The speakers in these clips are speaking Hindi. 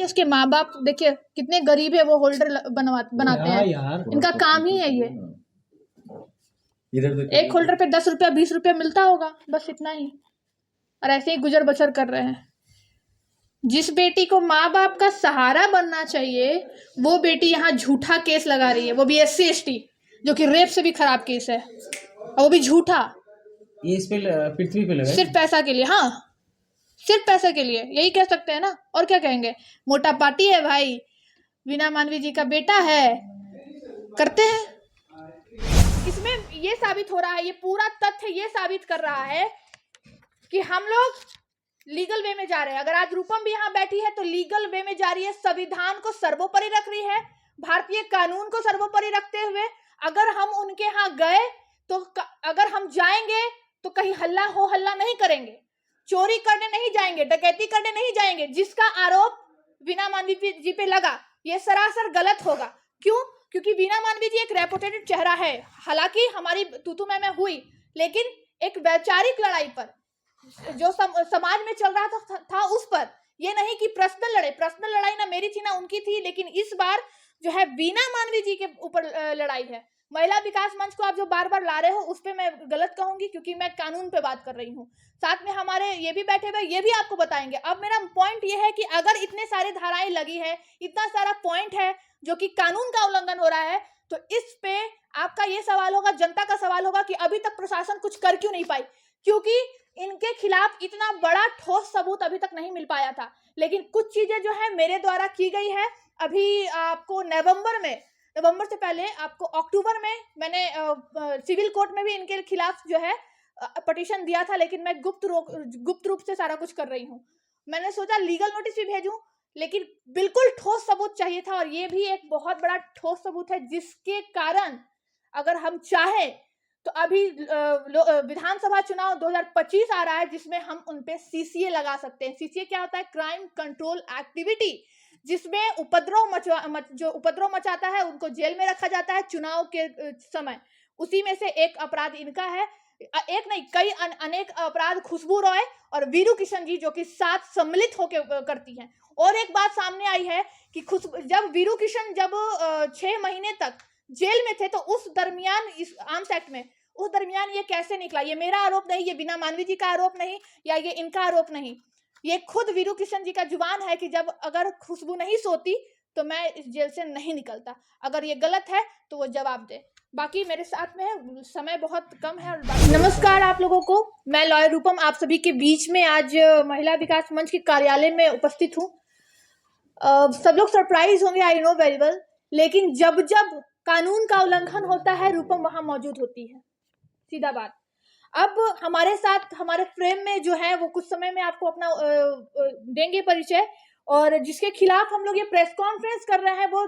उसके माँ बाप देखिए कितने गरीब है, वो होल्डर बनाते हैं यार, इनका काम ही है ये। एक होल्डर पे 10 रुपया 20 रुपया मिलता होगा, बस इतना ही, और ऐसे ही गुजर बसर कर रहे हैं। जिस बेटी को माँ बाप का सहारा बनना चाहिए वो बेटी यहाँ झूठा केस लगा रही है, वो भी SC/ST, जो कि रेप से भी खराब केस है, और वो भी झूठा। ये इस पे पृथ्वी पे लगा सिर्फ पैसा के लिए, हाँ सिर्फ पैसे के लिए, यही कह सकते हैं ना, और क्या कहेंगे। मोटा पार्टी है भाई, वीना मानवी जी का बेटा है, करते हैं। इसमें ये साबित हो रहा है, ये पूरा तथ्य ये साबित कर रहा है कि हम लोग लीगल वे में जा रहे हैं। अगर आज रूपम भी यहाँ बैठी है तो लीगल वे में जा रही है, संविधान को सर्वोपरि रख रही है, भारतीय कानून को सर्वोपरि रखते हुए। अगर हम उनके यहाँ गए तो अगर हम जाएंगे तो कहीं हल्ला नहीं करेंगे, चोरी करने नहीं जाएंगे, डकैती करने नहीं जाएंगे। जिसका आरोप वीना मानवी जी पे लगा ये सरासर गलत होगा। क्यों? क्योंकि वीना मानवी जी एक रेपुटेड चेहरा है। हालांकि हमारी तू मैं हुई, लेकिन एक वैचारिक लड़ाई पर जो समाज में चल रहा था उस पर, ये नहीं कि पर्सनल लड़ाई ना मेरी थी ना उनकी थी। लेकिन इस बार जो है वीना मानवी जी के ऊपर लड़ाई है। महिला विकास मंच को आप जो बार बार ला रहे हो उस पे मैं गलत कहूंगी, क्योंकि मैं कानून पे बात कर रही हूँ। साथ में हमारे ये भी बैठे हुए, ये भी आपको बताएंगे। अब मेरा पॉइंट ये है कि अगर इतने सारे धाराएं लगी है, इतना सारा पॉइंट है जो कि कानून का उल्लंघन हो रहा है, तो इस पे आपका ये सवाल होगा, जनता का सवाल होगा कि अभी तक प्रशासन कुछ कर क्यों नहीं पाई। क्योंकि इनके खिलाफ इतना बड़ा ठोस सबूत अभी तक नहीं मिल पाया था। लेकिन कुछ चीजें जो है मेरे द्वारा की गई है। अभी आपको नवंबर से पहले आपको अक्टूबर में मैंने सिविल कोर्ट में भी इनके खिलाफ जो है पटिशन दिया था, लेकिन मैं गुप्त रूप से सारा कुछ कर रही हूँ। मैंने सोचा लीगल नोटिस भी भेजूं, लेकिन बिल्कुल ठोस सबूत चाहिए था, और ये भी एक बहुत बड़ा ठोस सबूत है, जिसके कारण अगर हम चाहें तो अभी विधानसभा चुनाव 2025 आ रहा है, जिसमें हम उनपे CCA लगा सकते हैं। CCA क्या होता है? क्राइम कंट्रोल एक्टिविटी, जिसमें जो उपद्रव मचाता है उनको जेल में रखा जाता है चुनाव के समय। उसी में से एक अपराध इनका है, एक नहीं कई अनेक अपराध खुशबू रॉय और वीरू किशन जी जो कि साथ सम्मिलित होकर करती हैं। और एक बात सामने आई है कि जब वीरू किशन 6 महीने तक जेल में थे, तो उस दरमियान इस आर्म्स एक्ट में उस दरमियान ये कैसे निकला? ये मेरा आरोप नहीं, ये वीना मानवी जी का आरोप नहीं, या ये इनका आरोप नहीं, ये खुद वीरू किशन जी का जुबान है कि जब अगर खुशबू नहीं सोती तो मैं इस जेल से नहीं निकलता। अगर ये गलत है तो वो जवाब दे। बाकी मेरे साथ में है, समय बहुत कम है। नमस्कार आप लोगों को, मैं लॉयर रूपम आप सभी के बीच में आज महिला विकास मंच के कार्यालय में उपस्थित हूँ। सब लोग सरप्राइज होंगे, आई नो वेरी वेल, लेकिन जब जब कानून का उल्लंघन होता है रूपम वहां मौजूद होती है, सीधा बात। अब हमारे साथ हमारे फ्रेम में जो है वो कुछ समय में आपको अपना देंगे परिचय, और जिसके खिलाफ हम लोग ये प्रेस कॉन्फ्रेंस कर रहे हैं वो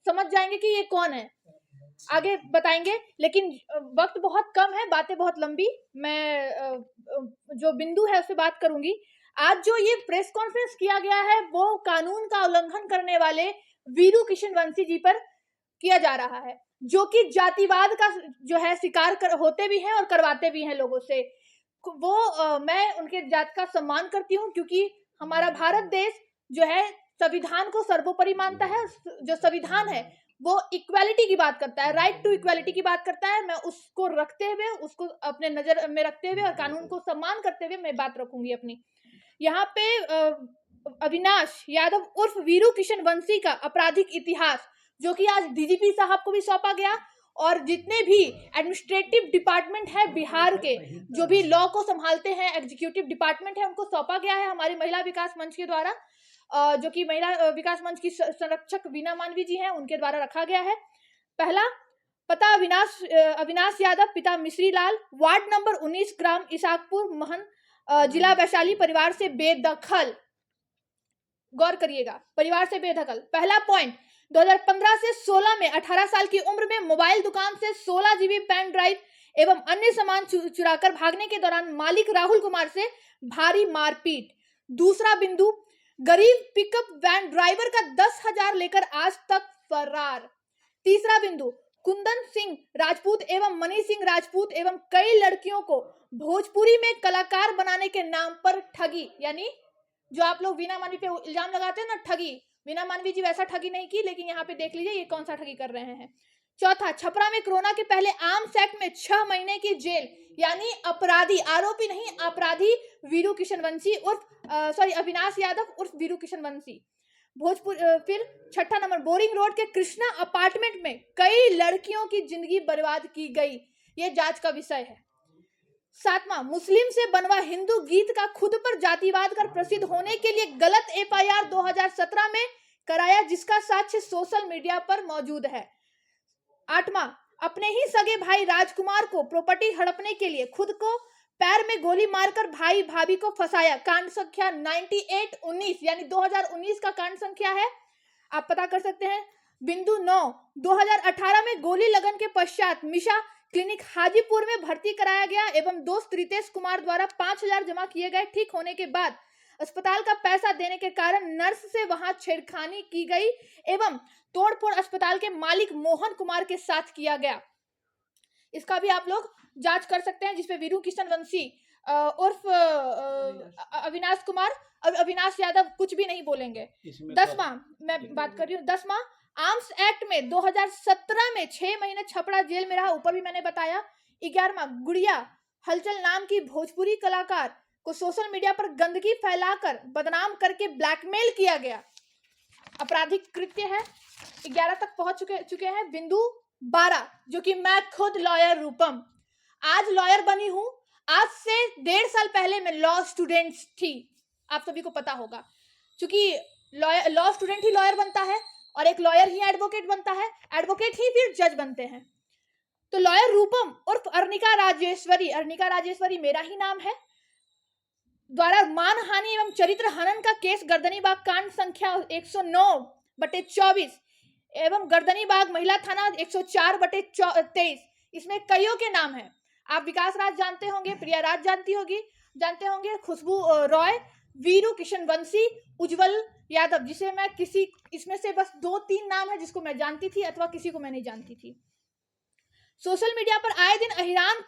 समझ जाएंगे कि ये कौन है, आगे बताएंगे। लेकिन वक्त बहुत कम है, बातें बहुत लंबी, मैं जो बिंदु है उस पर बात करूंगी। आज जो ये प्रेस कॉन्फ्रेंस किया गया है वो कानून का उल्लंघन करने वाले वीरू किशन वंशी जी पर किया जा रहा है, जो कि जातिवाद का जो है शिकार होते भी हैं और करवाते भी हैं लोगों से। वो मैं उनके जात का सम्मान करती हूँ, क्योंकि हमारा भारत देश जो है संविधान को सर्वोपरि मानता है। जो संविधान है वो इक्वालिटी की बात करता है, राइट टू इक्वालिटी की बात करता है। मैं उसको रखते हुए, उसको अपने नजर में रखते हुए और कानून को सम्मान करते हुए मैं बात रखूंगी अपनी। यहाँ पे अविनाश यादव उर्फ वीरू किशन वंशी का आपराधिक इतिहास, जो कि आज DGP साहब को भी सौंपा गया, और जितने भी एडमिनिस्ट्रेटिव डिपार्टमेंट है बिहार के, जो भी लॉ को संभालते हैं, एग्जीक्यूटिव डिपार्टमेंट है, उनको सौंपा गया है हमारी महिला विकास मंच के द्वारा, जो कि महिला विकास मंच की संरक्षक वीना मानवी जी हैं, उनके द्वारा रखा गया है। पहला पता अविनाश यादव, पिता मिश्री लाल, वार्ड नंबर 19, ग्राम इसाकपुर महन, जिला वैशाली, परिवार से बेदखल। गौर करिएगा, परिवार से बेदखल। पहला पॉइंट, 2015 से 16 में 18 साल की उम्र में मोबाइल दुकान से 16 GB पेन ड्राइव एवं अन्य सामान चुराकर भागने के दौरान मालिक राहुल कुमार से भारी मारपीट। दूसरा बिंदु, गरीब पिकअप वैन ड्राइवर का 10,000 लेकर आज तक फरार। तीसरा बिंदु, कुंदन सिंह राजपूत एवं मनी सिंह राजपूत एवं कई लड़कियों को भोजपुरी में कलाकार बनाने के नाम पर ठगी, यानी जो आप लोग वीना मानवी पे इल्जाम लगाते हैं ना ठगी, वीना मानवी जी वैसा ठगी नहीं की, लेकिन यहाँ पे देख लीजिए ये कौन सा ठगी कर रहे हैं। चौथा, छपरा में कोरोना के पहले आर्म्स एक्ट में 6 महीने की जेल, यानी अपराधी, आरोपी नहीं अपराधी वीरू किशन वंशी उर्फ अविनाश यादव उर्फ वीरू किशन वंशी। भोजपुर फिर छठा नंबर, बोरिंग रोड के कृष्णा अपार्टमेंट में कई लड़कियों की जिंदगी बर्बाद की गई, ये जांच का विषय है। सातवां, मुस्लिम से बनवा हिंदू गीत का खुद पर जातिवाद कर प्रसिद्ध होने के लिए गलत एफआईआर 2017 में कराया, जिसका साक्ष्य सोशल मीडिया पर मौजूद है। आठवां, अपने ही सगे भाई राजकुमार को प्रॉपर्टी हड़पने के लिए खुद को पैर में गोली मारकर भाई भाभी को फंसाया, कांड संख्या 9819 यानी 2019 का कांड संख्या है, आप पता कर सकते हैं। बिंदु 9, 2018 में गोली लगन के पश्चात मिशा क्लिनिक हाजीपुर में भर्ती कराया गया एवं दोस्त रितेश कुमार द्वारा 5000 जमा किए गए। ठीक होने के बाद अस्पताल का पैसा देने के कारण नर्स से वहां छेड़खानी की गई एवं तोड़फोड़ अस्पताल के मालिक मोहन कुमार के साथ किया गया। इसका भी आप लोग जांच कर सकते हैं, जिसपे वीरू किशन वंशी उर्फ अविनाश कुमार अविनाश यादव कुछ भी नहीं बोलेंगे। 10वां मैं बात कर रही हूँ, 10वां, आर्म्स एक्ट में 2017 में 6 महीने छपरा जेल में रहा, ऊपर भी मैंने बताया। 11वां, गुड़िया हलचल नाम की भोजपुरी कलाकार को सोशल मीडिया पर गंदगी फैलाकर बदनाम करके ब्लैकमेल किया गया, आपराधिक कृत्य है। 11 तक पहुंच चुके हैं। बिंदु 12, जो कि मैं खुद लॉयर रूपम आज लॉयर बनी हूं, आज से 1.5 साल पहले मैं लॉ स्टूडेंट थी, आप सभी को पता होगा, क्योंकि लॉ स्टूडेंट ही लॉयर बनता है और एक लॉयर ही एडवोकेट बनता है, एडवोकेट ही फिर जज बनते हैं। तो लॉयर रूपम उर्फ अर्निका राजेश्वरी मेरा ही नाम है, द्वारा मानहानि एवं चरित्र हनन का केस गर्दनीबाग कांड संख्या 109/24 एवं गर्दनीबाग महिला थाना 104/23, इसमें कईयों के नाम हैं। आप विकास राज जानते होंगे, प्रिया राज जानते होंगे, खुशबू रॉय, वीरू किशन वंशी, उज्जवल यादव, जिसे मैं इसमें से बस 2-3 नाम है जिसको मैं जानती थी अथवा किसी को मैं नहीं जानती थी। सोशल मीडिया पर आए दिन अहिरान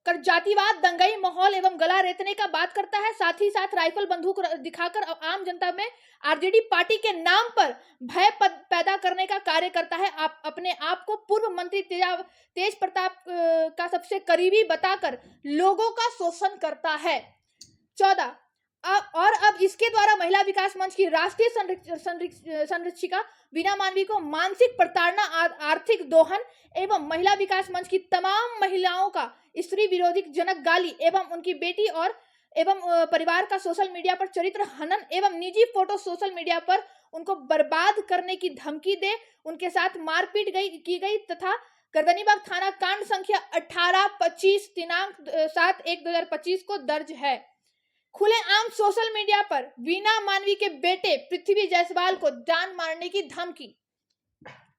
कर जातिवाद, दंगई माहौल एवं गला रेतने का बात करता है, साथ ही साथ राइफल बंदूक दिखाकर आम जनता में आरजेडी पार्टी के नाम पर भय पैदा करने का कार्य करता है। आप अपने आप को पूर्व मंत्री तेज प्रताप का सबसे करीबी बताकर लोगों का शोषण करता है। 14, और अब इसके द्वारा महिला विकास मंच की राष्ट्रीय संरक्षिका वीना मानवी को मानसिक प्रताड़ना, आर्थिक दोहन एवं महिला विकास मंच की तमाम महिलाओं का स्त्री विरोधी जनक गाली एवं उनकी बेटी और एवं परिवार का सोशल मीडिया पर चरित्र हनन एवं निजी फोटो सोशल मीडिया पर उनको बर्बाद करने की धमकी दे उनके साथ मारपीट की गई तथा गर्दनीबाग थाना कांड संख्या 1825 दिनांक 7/1/2025 को दर्ज है। खुलेआम सोशल मीडिया पर वीना मानवी के बेटे पृथ्वी जायसवाल को जान मारने की धमकी,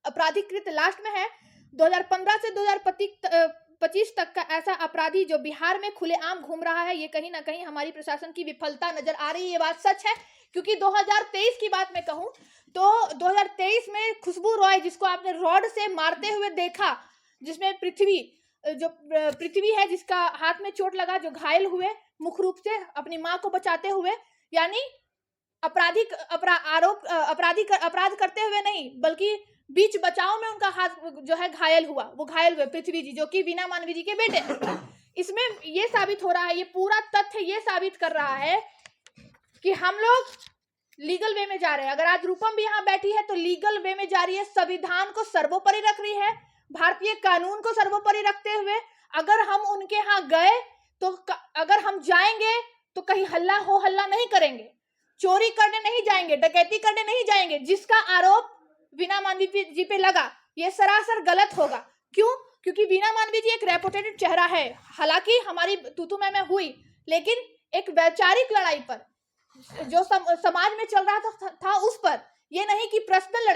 आपराधिक कृत्य लास्ट में है। 2015 से 2025 तक का ऐसा अपराधी जो बिहार में खुलेआम घूम रहा है, ये कहीं ना कहीं हमारी प्रशासन की विफलता नजर आ रही है। ये बात सच है, क्योंकि 2023 की बात मैं कहूं तो 2023 में खुशबू रॉय, जिसको आपने रॉड से मारते हुए देखा, जिसमें पृथ्वी है जिसका हाथ में चोट लगा, जो घायल हुए मुख्य रूप से अपनी मां को बचाते हुए, यानी अपराध करते हुए नहीं बल्कि बीच बचाव में उनका हाथ जो है घायल हुआ, वो घायल हुए पृथ्वी जी, जो कि वीना मानवी जी के बेटे हैं। इसमें ये साबित हो रहा है, ये पूरा तथ्य ये साबित कर रहा है कि हम लोग लीगल वे में जा रहे हैं। अगर आज रूपम भी यहाँ बैठी है तो लीगल वे में जा रही है, संविधान को सर्वोपरि रख रही है, भारतीय कानून को सर्वोपरि रखते हुए। अगर हम उनके यहाँ गए तो अगर हम जाएंगे तो कहीं हल्ला नहीं करेंगे, चोरी करने नहीं जाएंगे, डकैती करने नहीं जाएंगे। जिसका आरोप वीना मानवी जी पे लगा, ये सरासर गलत होगा। क्यों? क्योंकि वीना मानवी जी एक रेपुटेटेड चेहरा है। हालांकि हमारी तू मैं हुई, लेकिन एक वैचारिक लड़ाई पर जो समाज में चल रहा था उस पर, ये नहीं कि पर्सनल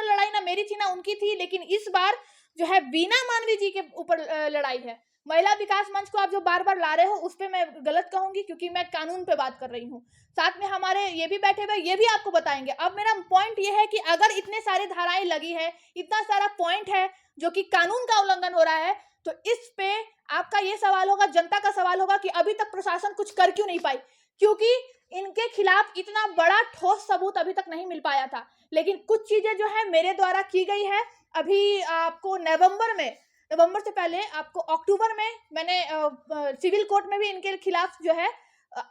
लड़ाई ना मेरी थी ना उनकी थी, लेकिन इस बार जो है वीना मानवी जी के ऊपर लड़ाई है। महिला विकास मंच को आप जो बार बार ला रहे हो उस पे मैं गलत कहूंगी, क्योंकि मैं कानून पे बात कर रही हूँ। साथ में हमारे ये भी बैठे हुए, ये भी आपको बताएंगे। अब मेरा पॉइंट ये है कि अगर इतने सारे धाराएं लगी है, इतना सारा पॉइंट है जो कि कानून का उल्लंघन हो रहा है, तो इस पे आपका ये सवाल होगा, जनता का सवाल होगा कि अभी तक प्रशासन कुछ कर क्यों नहीं पाई। क्योंकि इनके खिलाफ इतना बड़ा ठोस सबूत अभी तक नहीं मिल पाया था। लेकिन कुछ चीजें जो है मेरे द्वारा की गई है। अभी आपको नवंबर से पहले आपको अक्टूबर में मैंने सिविल कोर्ट में भी इनके खिलाफ जो है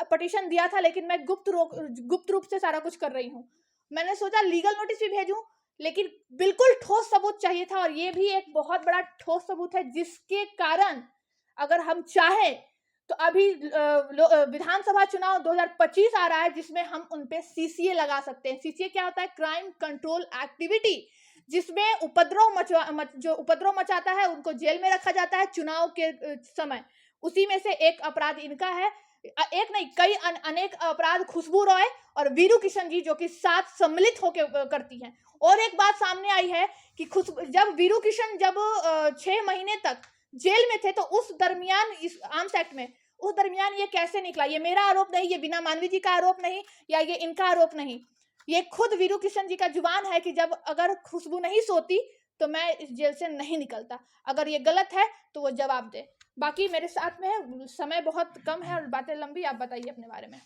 पटिशन दिया था, लेकिन मैं गुप्त रूप से सारा कुछ कर रही हूँ। मैंने सोचा लीगल नोटिस भी भेजूं, लेकिन बिल्कुल ठोस सबूत चाहिए था, और ये भी एक बहुत बड़ा ठोस सबूत है, जिसके कारण अगर हम चाहें तो अभी विधानसभा चुनाव 2025 आ रहा है, जिसमें हम उनपे सीसीए लगा सकते हैं। सीसीए क्या होता है? क्राइम कंट्रोल एक्टिविटी, जिसमें जो उपद्रव मचाता है उनको जेल में रखा जाता है चुनाव के समय। उसी में से एक अपराध इनका है। एक नहीं, कई अनेक अपराध खुशबू रॉय और वीरू किशन जी जो कि साथ सम्मिलित होकर करती हैं। और एक बात सामने आई है कि जब वीरू किशन 6 महीने तक जेल में थे, तो उस दरमियान इस आर्म्स एक्ट में उस दरमियान ये कैसे निकला? ये मेरा आरोप नहीं, ये बीना मानवी जी का आरोप नहीं, या ये इनका आरोप नहीं, ये खुद वीरू किशन जी का जुबान है कि जब अगर खुशबू नहीं सोती तो मैं इस जेल से नहीं निकलता। अगर ये गलत है तो वो जवाब दे। बाकी मेरे साथ में है, समय बहुत कम है और बातें लंबी। आप बताइए अपने बारे में।